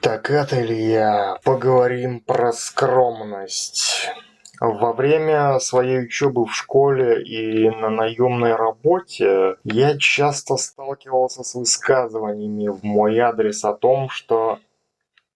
Так это ли я? Поговорим про скромность. Во время своей учебы в школе и на наемной работе я часто сталкивался с высказываниями в мой адрес о том, что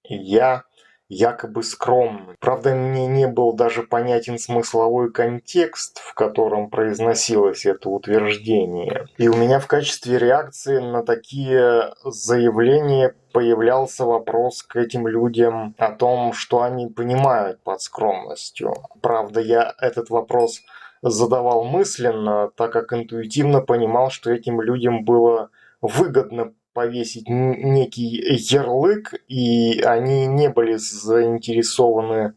я якобы скромный. Правда, мне не был даже понятен смысловой контекст, в котором произносилось это утверждение. И у меня в качестве реакции на такие заявления появлялся вопрос к этим людям о том, что они понимают под скромностью. Правда, я этот вопрос задавал мысленно, так как интуитивно понимал, что этим людям было выгодно повесить некий ярлык, и они не были заинтересованы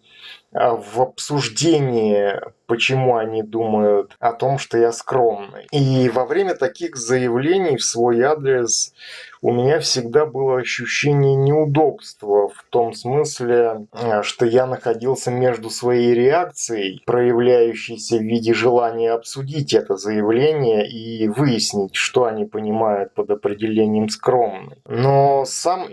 в обсуждении, почему они думают о том, что я скромный. И во время таких заявлений в свой адрес у меня всегда было ощущение неудобства в том смысле, что я находился между своей реакцией, проявляющейся в виде желания обсудить это заявление и выяснить, что они понимают под определением скромный. Но сам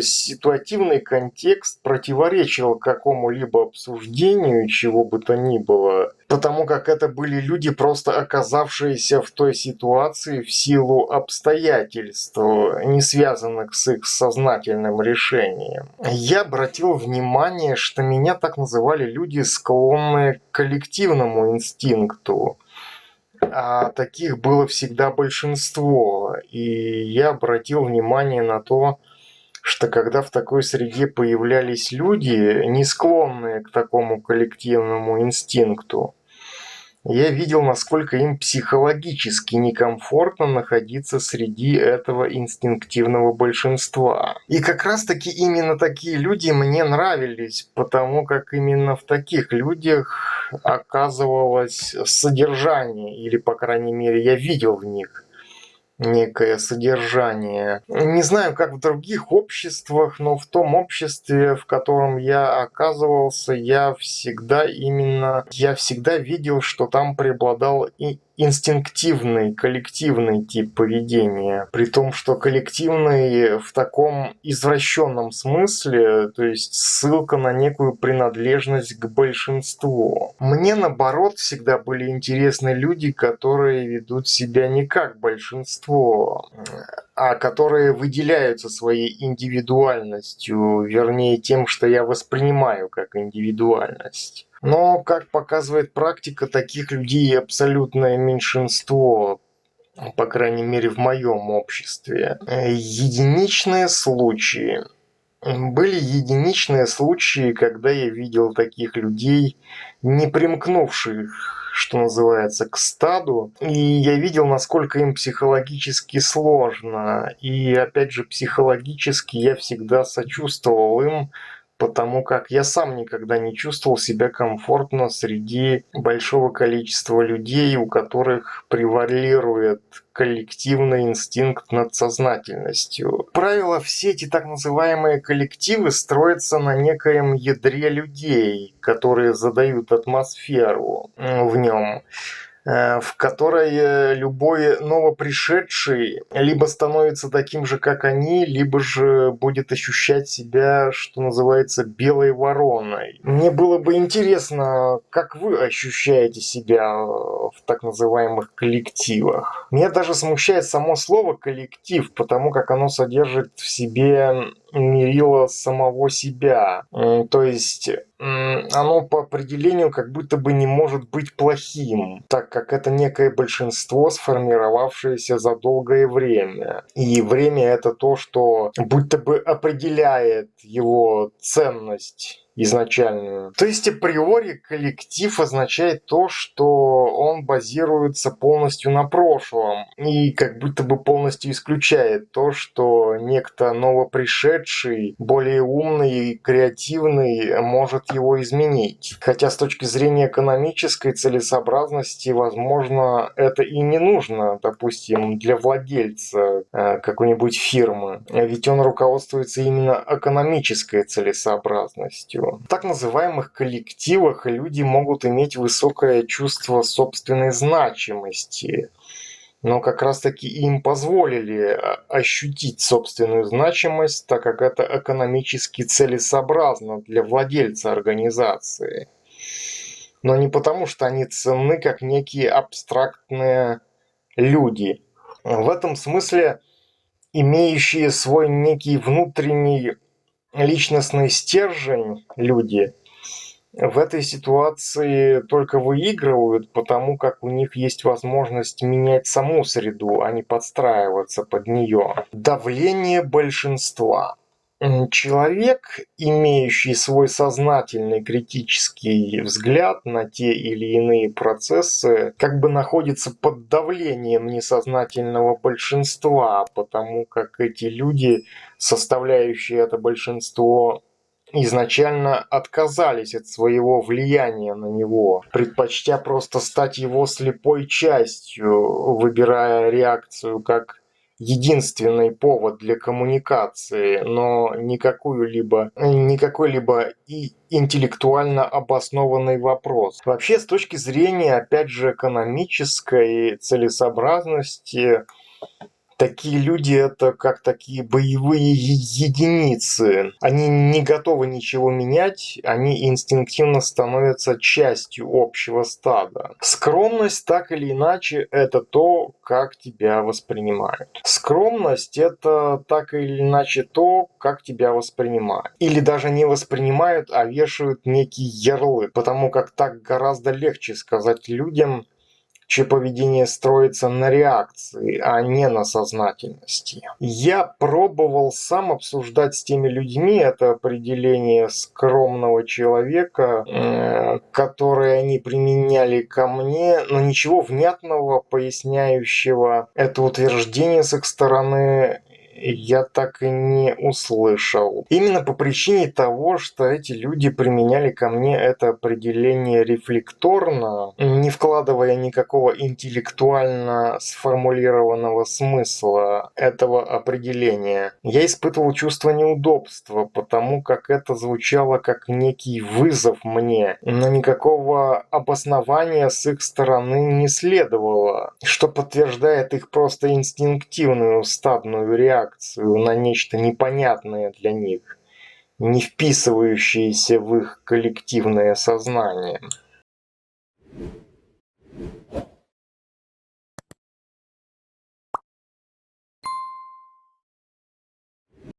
ситуативный контекст противоречил какому-либо обсуждению чего бы то ни было, потому как это были люди, просто оказавшиеся в той ситуации в силу обстоятельств, не связанных с их сознательным решением. Я обратил внимание, что меня так называли люди, склонные к коллективному инстинкту. А таких было всегда большинство. И я обратил внимание на то, что когда в такой среде появлялись люди, не склонные к такому коллективному инстинкту, я видел, насколько им психологически некомфортно находиться среди этого инстинктивного большинства. И как раз-таки именно такие люди мне нравились, потому как именно в таких людях оказывалось содержание, или, по крайней мере, я видел в них некое содержание. Не знаю, как в других обществах, но в том обществе, в котором я оказывался, я всегда видел, что там преобладал и инстинктивный, коллективный тип поведения. При том, что коллективный в таком извращенном смысле, то есть ссылка на некую принадлежность к большинству. Мне, наоборот, всегда были интересны люди, которые ведут себя не как большинство, а которые выделяются своей индивидуальностью, вернее тем, что я воспринимаю как индивидуальность. Но, как показывает практика, таких людей абсолютное меньшинство, по крайней мере в моем обществе. Единичные случаи. Были единичные случаи, когда я видел таких людей, не примкнувших, что называется, к стаду, и я видел, насколько им психологически сложно. И опять же, психологически я всегда сочувствовал им, потому как я сам никогда не чувствовал себя комфортно среди большого количества людей, у которых превалирует коллективный инстинкт над сознательностью. Правило, все эти так называемые коллективы строятся на некоем ядре людей, которые задают атмосферу в нем, в которой любой новопришедший либо становится таким же, как они, либо же будет ощущать себя, что называется, белой вороной. Мне было бы интересно, как вы ощущаете себя в так называемых коллективах. Меня даже смущает само слово «коллектив», потому как оно содержит в себе мерило самого себя. То есть оно по определению как будто бы не может быть плохим, так как это некое большинство, сформировавшееся за долгое время. И время — это то, что будто бы определяет его ценность изначальную. То есть априори коллектив означает то, что он базируется полностью на прошлом и как будто бы полностью исключает то, что некто новопришедший, более умный и креативный может его изменить. Хотя с точки зрения экономической целесообразности, возможно, это и не нужно, допустим, для владельца какой-нибудь фирмы, ведь он руководствуется именно экономической целесообразностью. В так называемых коллективах люди могут иметь высокое чувство собственной значимости, но как раз-таки им позволили ощутить собственную значимость, так как это экономически целесообразно для владельца организации. Но не потому, что они ценны как некие абстрактные люди. В этом смысле имеющие свой некий внутренний личностный стержень люди в этой ситуации только выигрывают, потому как у них есть возможность менять саму среду, а не подстраиваться под нее. Давление большинства. Человек, имеющий свой сознательный критический взгляд на те или иные процессы, как бы находится под давлением несознательного большинства, потому как эти люди, составляющие это большинство, изначально отказались от своего влияния на него, предпочтя просто стать его слепой частью, выбирая реакцию как единственный повод для коммуникации, но не какой-либо и интеллектуально обоснованный вопрос. Вообще, с точки зрения, опять же, экономической целесообразности, такие люди — это как такие боевые единицы. Они не готовы ничего менять, они инстинктивно становятся частью общего стада. Скромность, так или иначе, это то, как тебя воспринимают. Скромность — это так или иначе то, как тебя воспринимают. Или даже не воспринимают, а вешают некий ярлык, потому как так гораздо легче сказать людям, чье поведение строится на реакции, а не на сознательности. Я пробовал сам обсуждать с теми людьми это определение скромного человека, которое они применяли ко мне, но ничего внятного, поясняющего это утверждение с их стороны, я так и не услышал. Именно по причине того, что эти люди применяли ко мне это определение рефлекторно, не вкладывая никакого интеллектуально сформулированного смысла этого определения. Я испытывал чувство неудобства, потому как это звучало как некий вызов мне, но никакого обоснования с их стороны не следовало, что подтверждает их просто инстинктивную стадную реакцию на нечто непонятное для них, не вписывающееся в их коллективное сознание.